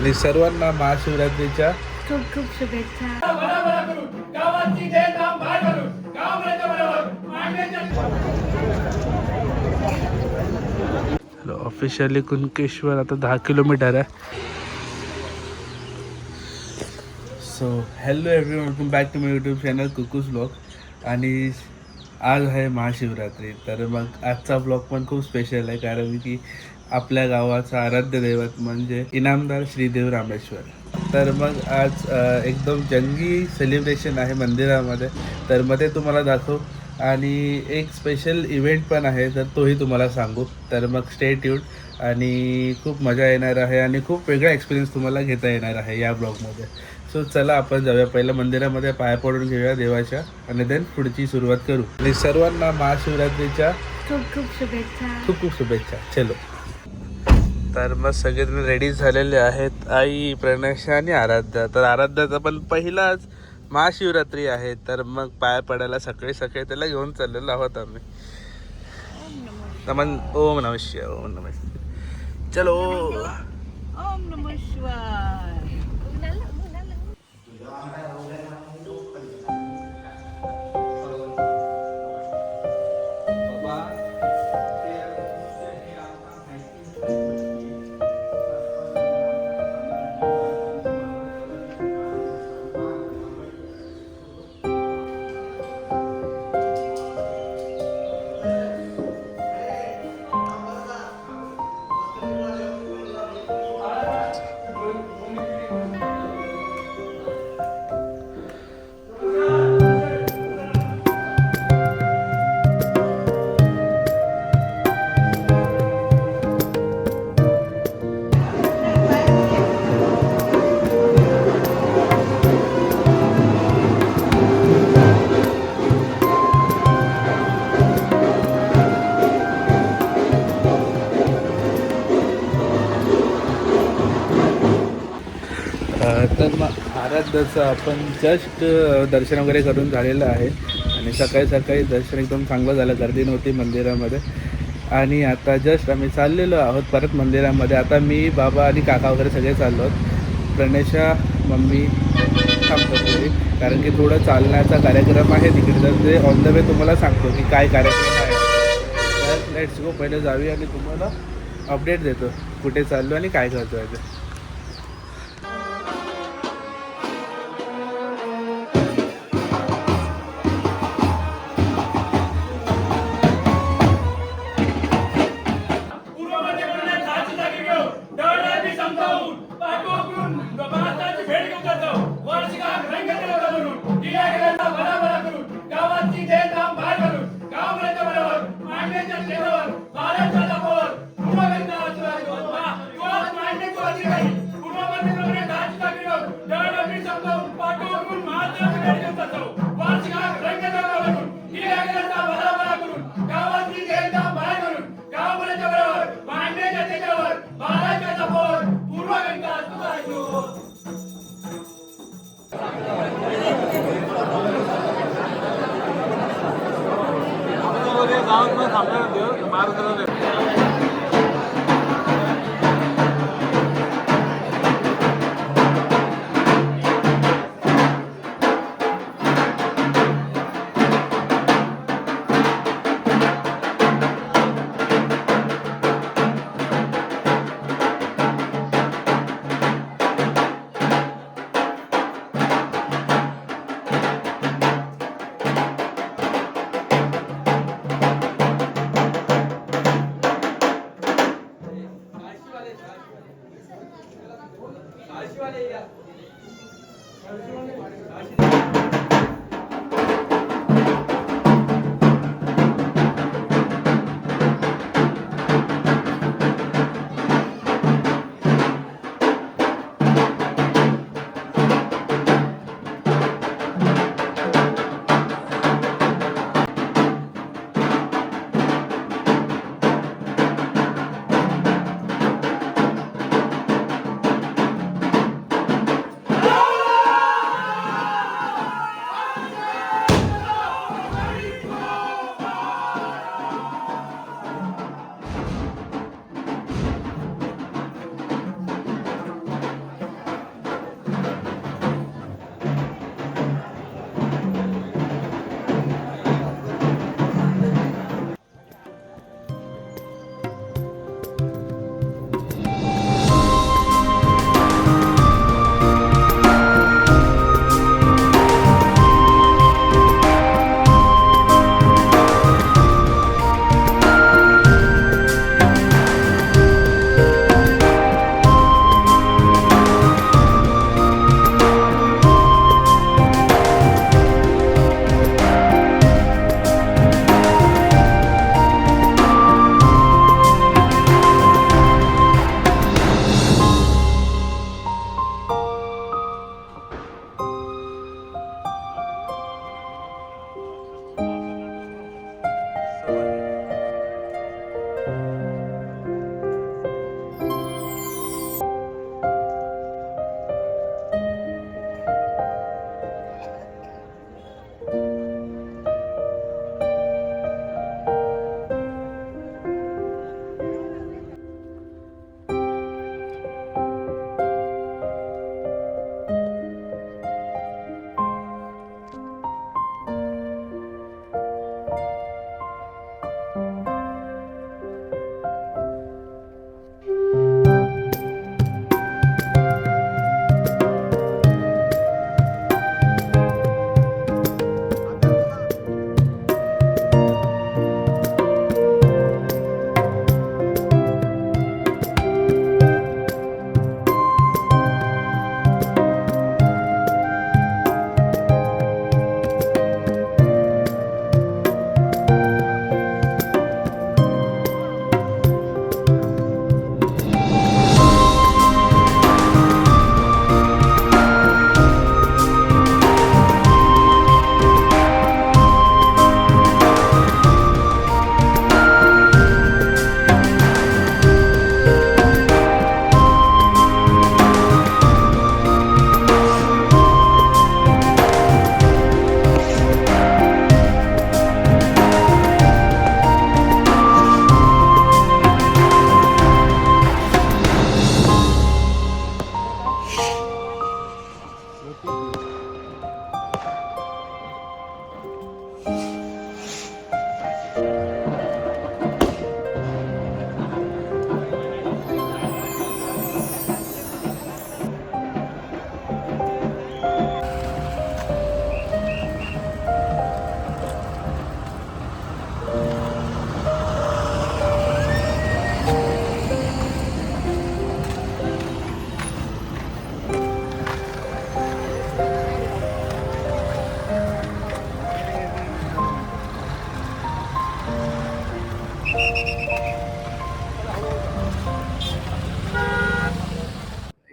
आणि सर्वांना महाशिवरात्रीच्या खूप खूप शुभेच्छा. ऑफिशियली कुणकेश्वर आता 10 किलोमीटर आहे. So hello everyone, welcome back to my YouTube channel Kuku's blog. आणि आज आहे महाशिवरात्री, तर मग आजचा ब्लॉग पण खूप स्पेशल आहे, कारण की आपल्या गावाचं आराध्य दैवत म्हणजे इनामदार श्रीदेव रामेश्वर. तर मग आज एकदम जंगी सेलिब्रेशन आहे मंदिरामध्ये, तर मग ते तुम्हाला दाखवू. आणि एक स्पेशल इव्हेंट पण आहे, तर तोही तुम्हाला सांगू. तर मग स्टे ट्यून्ड, आणि खूप मजा येणार आहे आणि खूप वेगळा एक्सपिरियन्स तुम्हाला घेता येणार आहे या ब्लॉगमध्ये. सो चला आपण जाऊया, पहिलं मंदिरामध्ये पाया पडून घेऊया देवाच्या, आणि देन पुढची सुरुवात करू. आणि सर्वांना महाशिवरात्रीच्या खूप खूप शुभेच्छा. खूप खूप शुभेच्छा. चलो. तर मग सगळेजण रेडी झालेले आहेत, आई, प्रणेशा आणि आराध्या. तर आराध्याचा पण पहिलाच महाशिवरात्री आहे, तर मग पाया पडायला सकाळी सकाळी त्याला घेऊन चाललेलो आहोत आम्ही. नमन. ओम नमः शिवाय. ओम नमः शिवाय. चलो. ओम नमः शिवाय. तर मग आराध्याचं आपण जस्ट दर्शन वगैरे करून झालेलं आहे, आणि सकाळी सकाळी दर्शन एकदम चांगलं झालं, गर्दी नव्हती मंदिरामध्ये. आणि आता जस्ट आम्ही चाललेलो आहोत परत मंदिरामध्ये. आता मी, बाबा आणि काका वगैरे सगळे चाललो आहोत. प्रणेशा, मम्मी थांबतो थोडी, कारण की थोडं चालण्याचा कार्यक्रम आहे तिकडे, तर ते ऑन द वे तुम्हाला सांगतो की काय कार्यक्रम आहे. तर लेट्स गो, पहिले जाऊया आणि तुम्हाला अपडेट देतो कुठे चाललो आणि काय करतो आहे ते.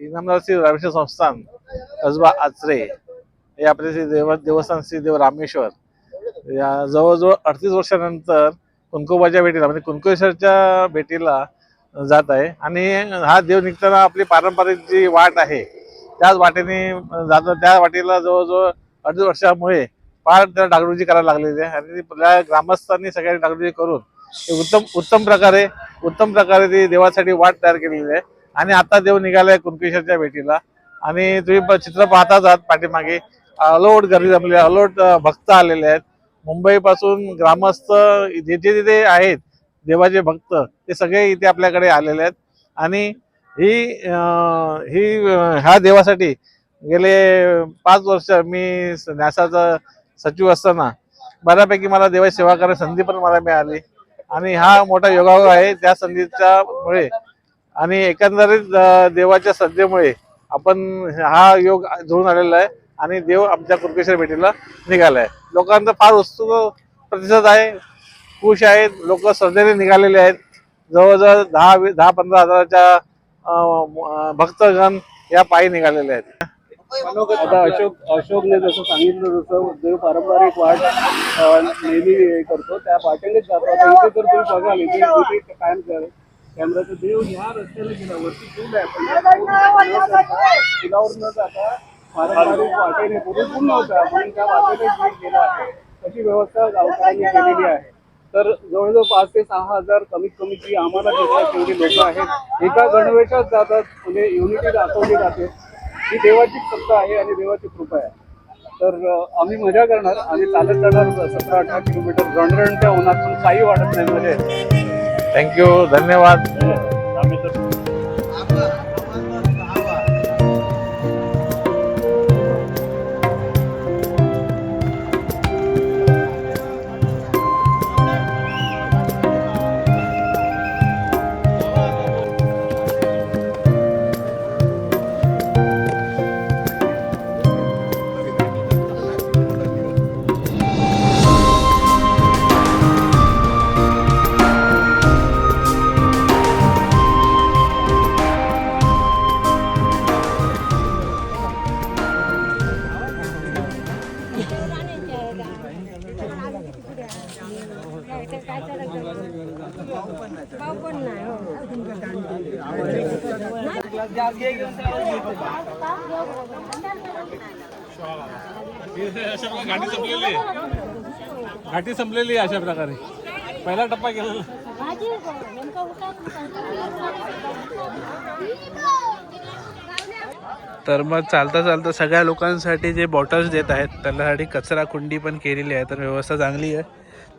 इनामदार श्री रामेश्वर संस्थान कसबा आचरे हे आपले श्री देवस्थान श्री देव रामेश्वर या जवळजवळ 38 वर्षानंतर कुणकुबाच्या भेटीला म्हणजे कुणकेश्वरच्या भेटीला जात आहे. आणि हा देव निघताना आपली पारंपरिक जी वाट आहे त्याच वाटेने जातो. त्या वाटेला जवळजवळ 38 वर्षामुळे फार त्याला डागडुजी करायला लागलेली आहे आणि ग्रामस्थांनी सगळ्यांनी डागडुजी करून उत्तम प्रकारे ती देवासाठी वाट तयार केलेली आहे. आणि आता देव निघालाय कुणकेश्वरच्या भेटीला. आणि तुम्ही चित्र पाहताच आहात पाठीमागे अलोट गर्दी जमली, अलोट भक्त आलेले आहेत. मुंबईपासून ग्रामस्थ जिथे जिथे आहेत देवाचे भक्त ते सगळे इथे आपल्याकडे आलेले आहेत. आणि ह्या देवासाठी गेले 5 वर्ष मी न्यासाचा सचिव असताना बऱ्यापैकी मला देवाची सेवा करण्याची संधी पण मला मिळाली. आणि हा मोठा योगायोग आहे त्या संधीच्या मुळे आणि एकंदरीत देवाच्या श्रद्धेमुळे आपण हा योग जुळून आलेला आहे आणि देव आमच्या कुणकेश्वर भेटीला निघालाय. लोकांचा फार उत्सुक प्रतिसाद आहे, खुश आहेत, लोक श्रद्धेने निघालेले आहेत. जवळजवळ 10-15 हजाराच्या भक्तगण या पायी निघालेले आहेत. आता अशोकने जसं सांगितलं तसं देव पारंपरिक वाट नेहमी करतो त्या वाटेनेच जातो. आता इथे तर तुम्ही बघाल इथे कायम कॅमेराचं देव ह्या रस्त्याने गेला वरती पूल आहे पण पुलावर न जाता पारंपरिक वाटेने पूर्ण नव्हता म्हणून त्या वाटेने गेला आहे. तशी व्यवस्था गावकऱ्यांनी केलेली आहे. तर जवळजवळ 5 ते 6 हजार कमीत कमी जी आम्हाला दिसतात तेवढी लोक आहेत एका गणवेशात जातात. म्हणजे युनिटी दाखवली जाते. ही देवाची सत्ता आहे आणि देवाची कृपा आहे. तर आम्ही मजा करणार आणि चालत जाणार 17-18 किलोमीटर रणरणच्या उन्हात पण काही वाटत नाही. म्हणजे थँक्यू, धन्यवाद. घाटी संपलेली आहे अशा प्रकारे पहिला टप्पा गेला. तर मग चालता चालता सगळ्या लोकांसाठी जे बॉटल्स देत आहेत त्यासाठी कचरा कुंडी पण केलेली आहे. तर व्यवस्था चांगली आहे,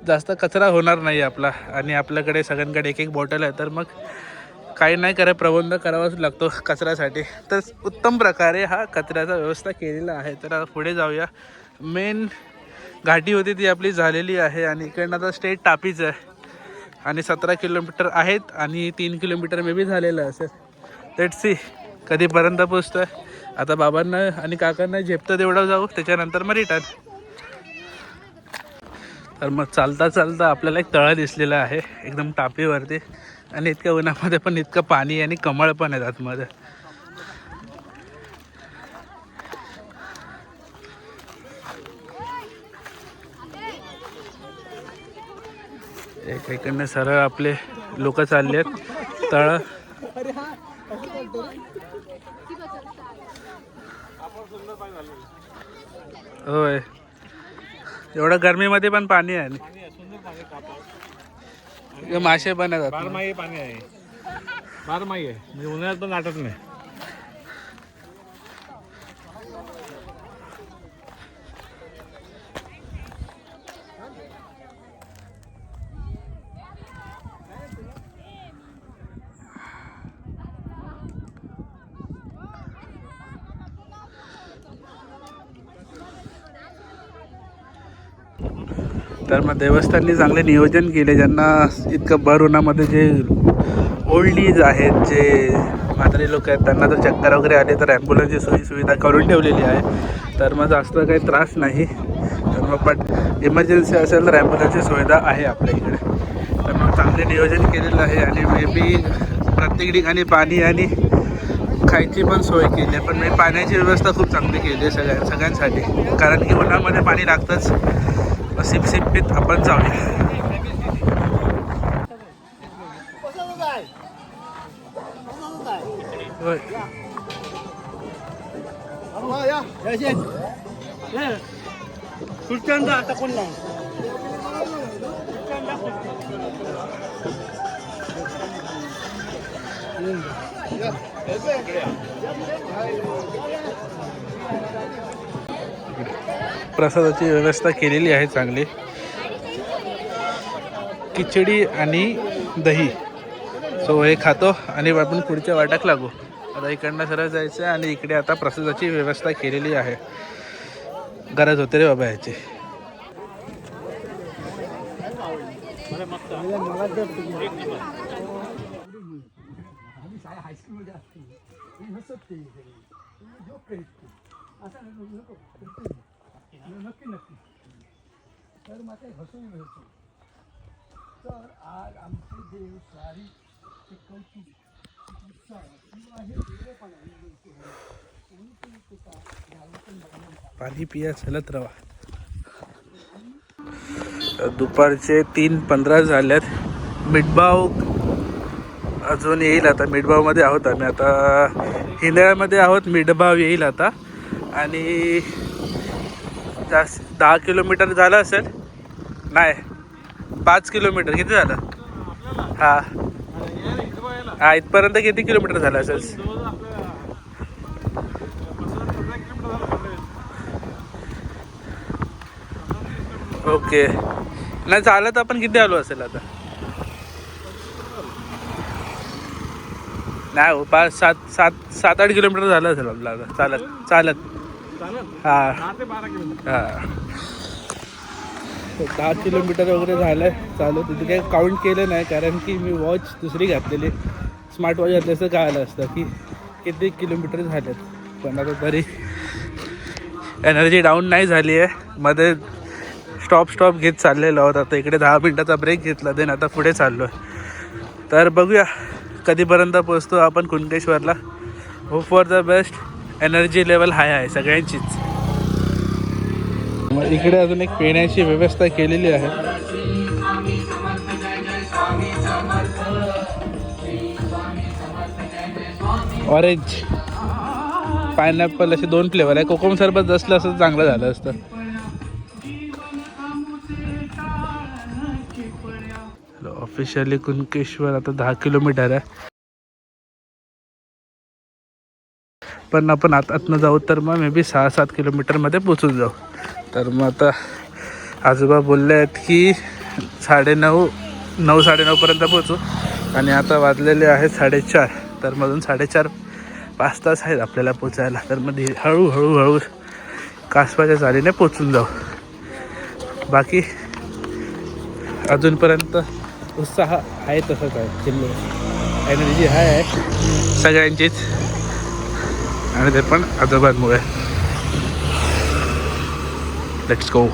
जास्त कचरा होणार नाही आपला. आणि आपल्याकडे सगळ्यांकडे एक बॉटल आहे तर मग काही नाही करे प्रबंध करावाच लागतो कचऱ्यासाठी. तर उत्तम प्रकारे हा कचऱ्याचा व्यवस्था केलेला आहे. तर पुढे जाऊया. मेन घाटी होती ती आपली झालेली आहे आणि इकडनं आता स्टेट टापीच आहे आणि 17 किलोमीटर आहेत आणि 3 किलोमीटर मे बी झालेलं असेल. लेट्स सी कधीपर्यंत पोचतोय. आता बाबांना आणि काकांना झेपतं तेवढं जाऊ, त्याच्यानंतर मग रिटर्न. तर मग चालता चालता आपल्याला एक तळं दिसलेलं आहे एकदम टापीवरती आणि इतक्या उन्हामध्ये पण इतकं पाणी आणि कमळ पण आहेत आतमध्ये. इकडनं सरळ आपले लोक चालले आहेत तळ. होय, एवढं गरमीमध्ये पण पाणी आहे आणि मासे पण आहेत. बारमाही पाणी आहे, बारमाही आहे म्हणजे उन्हाळ्यात पण आटत नाही. तर मग देवस्थाननी चांगले नियोजन केले. ज्यांना इतकं भर उन्हामध्ये जे ओल्ड एज आहेत, जे म्हातारे लोक आहेत, त्यांना जर चक्कर वगैरे आले तर ॲम्ब्युलन्सची सोयीसुविधा करून ठेवलेली आहे. तर मग जास्त काही त्रास नाही. तर मग पण इमर्जन्सी असेल तर ॲम्ब्युलन्सची सुविधा आहे आपल्या इकडे. तर मग चांगले नियोजन केलेलं आहे आणि मे बी प्रत्येक ठिकाणी पाणी आणि खायची पण सोय केली आहे, पण मी पाण्याची व्यवस्था खूप चांगली केली आहे सगळ्यांसाठी, कारण की उन्हामध्ये पाणी लागतंच. सिप सिप्पीत आपण जाऊया. होय. आता कोण नाही. प्रसादाची व्यवस्था केलेली आहे चांगली. खिचडी आणि दही. सो हे खातो आणि आपण पुढच्या वाटाक लागू. आता इकडनं सरळ जायचं आहे आणि इकडे आता प्रसादाची व्यवस्था केलेली आहे. गरज होते रे बाबा ह्याची. पाणी पिया चलत राहा. दुपारचे 3:15 झाल्यात. मिठबाव अजून येईल. आता मिठबावमध्ये आहोत आम्ही. आता हिंदळ्यामध्ये आहोत. मिठबाव येईल आता. आणि 10 किलोमीटर झालं असेल. नाही 5 किलोमीटर. किती झालं? हा इथपर्यंत किती किलोमीटर झालं असेल? ओके. नाही चालत आपण किती आलो असेल आता? नाही हो 5-7-8 किलोमीटर झालं असेल आपलं आता चालत. हां 10 किलोमीटर वगैरे झालं आहे चालू. तिथे काही काउंट केलं नाही, कारण की मी वॉच दुसरी घातलेली, स्मार्ट वॉच घातली असतं काय आलं असतं की किती किलोमीटर झालेत. पण आता तरी एनर्जी डाऊन नाही झाली आहे. मध्ये स्टॉप घेत चाललेलो आहोत. आता इकडे 10 मिनटाचा ब्रेक घेतला, देन आता पुढे चाललो आहे. तर बघूया कधीपर्यंत पोचतो आपण कुणकेश्वरला. Hope for the best. Energy level high आहे सगळ्यांचीच. मग इकडे अजून एक पिण्याची व्यवस्था केलेली आहे. ऑरेंज पायनॅपल असे 2 फ्लेवर आहे. कोकम सरबत असलं असं चांगलं झालं असतं. ऑफिशियली कुणकेश्वर आता 10 किलोमीटर आहे. पण आपण आतनं जाऊ तर मग मे बी 6-7 किलोमीटरमध्ये पोचून जाऊ. तर मग आता आजोबा बोलले आहेत की 9:30 पर्यंत पोचू. आणि आता वाजलेले आहेत 4:30. तर मधून 4:30-5 तास आहेत आपल्याला पोचायला. तर मग हळूहळू कासवाच्या चालीने पोचून जाऊ. बाकी अजूनपर्यंत उत्साह आहे तसंच आहे. चिल्ले एनर्जी आहे सगळ्यांचीच, आणि ते पण आजोबांमुळे. Let's go.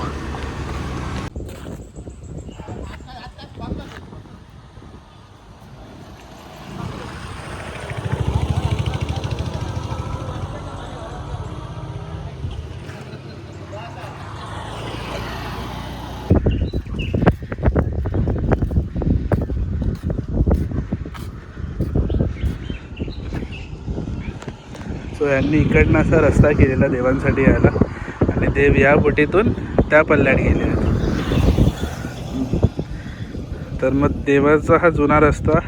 सो यांनी इकडनं असा रस्ता केलेला देवांसाठी यायला, आणि देव या बोटीतून त्या पल्ल्यात गेले. तर मग देवाचा हा जुना रस्ता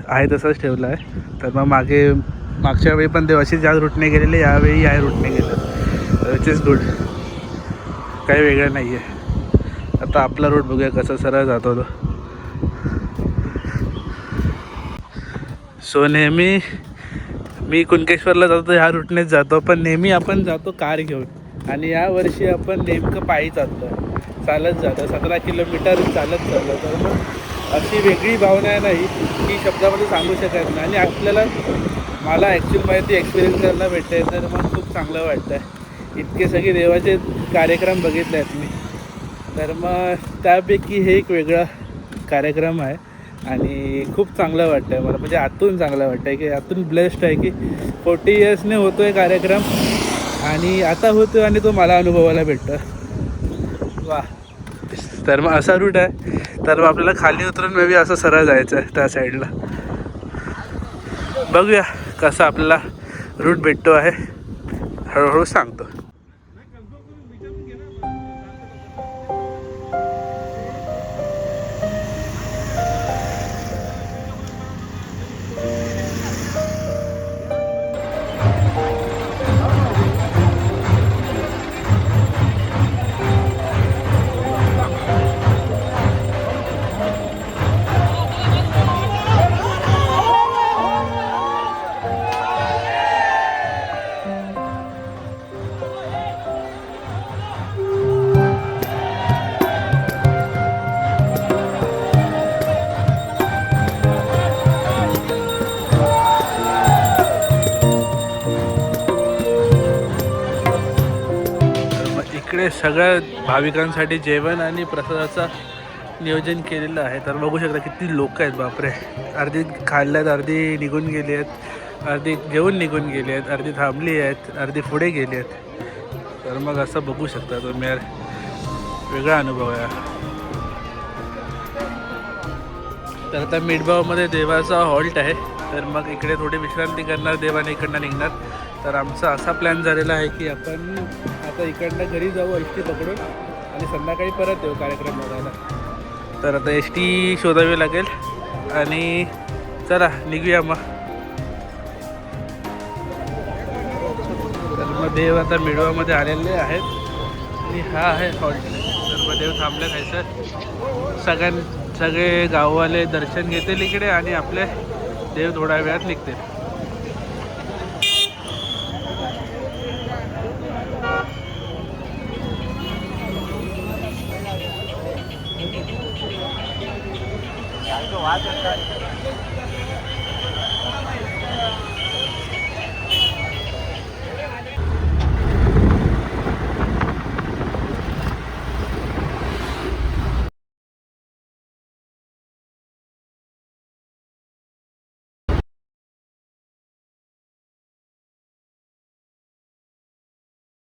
आहे तसाच ठेवला आहे. तर मग मागच्या वेळी पण देव अशी ज्या रूटने गेलेले, यावेळी या रूटने गेलं, विच इज गुड. काही वेगळं नाही आहे. आता आपला रूट बघूया कसा सरळ जातो तो. सो नेहमी मी कुणकेश्वरला जातो ह्या रूटनेच जातो, पण नेहमी आपण जातो कार घेऊन. आणि यावर्षी आपण नेमकं पायी चाललो, चालत जातो. 17 किलोमीटर चालत चाललो. तर मग अशी वेगळी भावना नाही की शब्दामध्ये सांगू शकत नाही. आणि आपल्याला मला ॲक्च्युअल माहिती एक्सपिरियन्स करायला भेटते, तर मग खूप चांगलं वाटतं आहे. इतके सगळे देवाचे कार्यक्रम बघितले आहेत मी, तर मग त्यापैकी हे एक वेगळा कार्यक्रम आहे. आणि खूप चांगलं वाटतं आहे मला, म्हणजे आतून चांगलं वाटतं आहे की आतून ब्लेस्ड आहे की 40 इयर्सने होतो आहे कार्यक्रम आणि आता होतो आणि तो मला अनुभवायला भेटतो. वा. तर मग असा रूट आहे, तर मग आपल्याला खाली उतरून मे बी असं सरळ जायचं आहे त्या साईडला. बघूया कसा आपल्याला रूट भेटतो आहे, हळूहळू सांगतो. इकडे सगळ्या भाविकांसाठी जेवण आणि प्रसादाचं नियोजन केलेलं आहे. तर बघू शकता किती लोक आहेत, बापरे. अर्धी खाल्ल्यात, अर्धी निघून गेली आहेत, अर्धी जेवून निघून गेली आहेत, अर्धी थांबली आहेत, अर्धी पुढे गेली आहेत. तर मग असं बघू शकता तुम्ही, यार वेगळा अनुभव आहे. तर आता मिठभावमध्ये देवाचा हॉल्ट आहे, तर मग इकडे थोडी विश्रांती करणार देव आणि इकडनं निघणार. तर आमचा असा प्लॅन झालेला आहे की आपण आता इकडनं घरी जाऊ एस टी पकडून आणि संध्याकाळी परत येऊ कार्यक्रम बघायला. तर आता एस टी शोधावी लागेल आणि चला निघूया मग. तर मग देव आता मिठभावमध्ये आलेले आहेत आणि हा आहे हॉल्ट. तर मग देव थांबले खायचं, सगळे गाववाले दर्शन घेतील इकडे आणि आपले देव थोड्या वेळात निघतील. वाद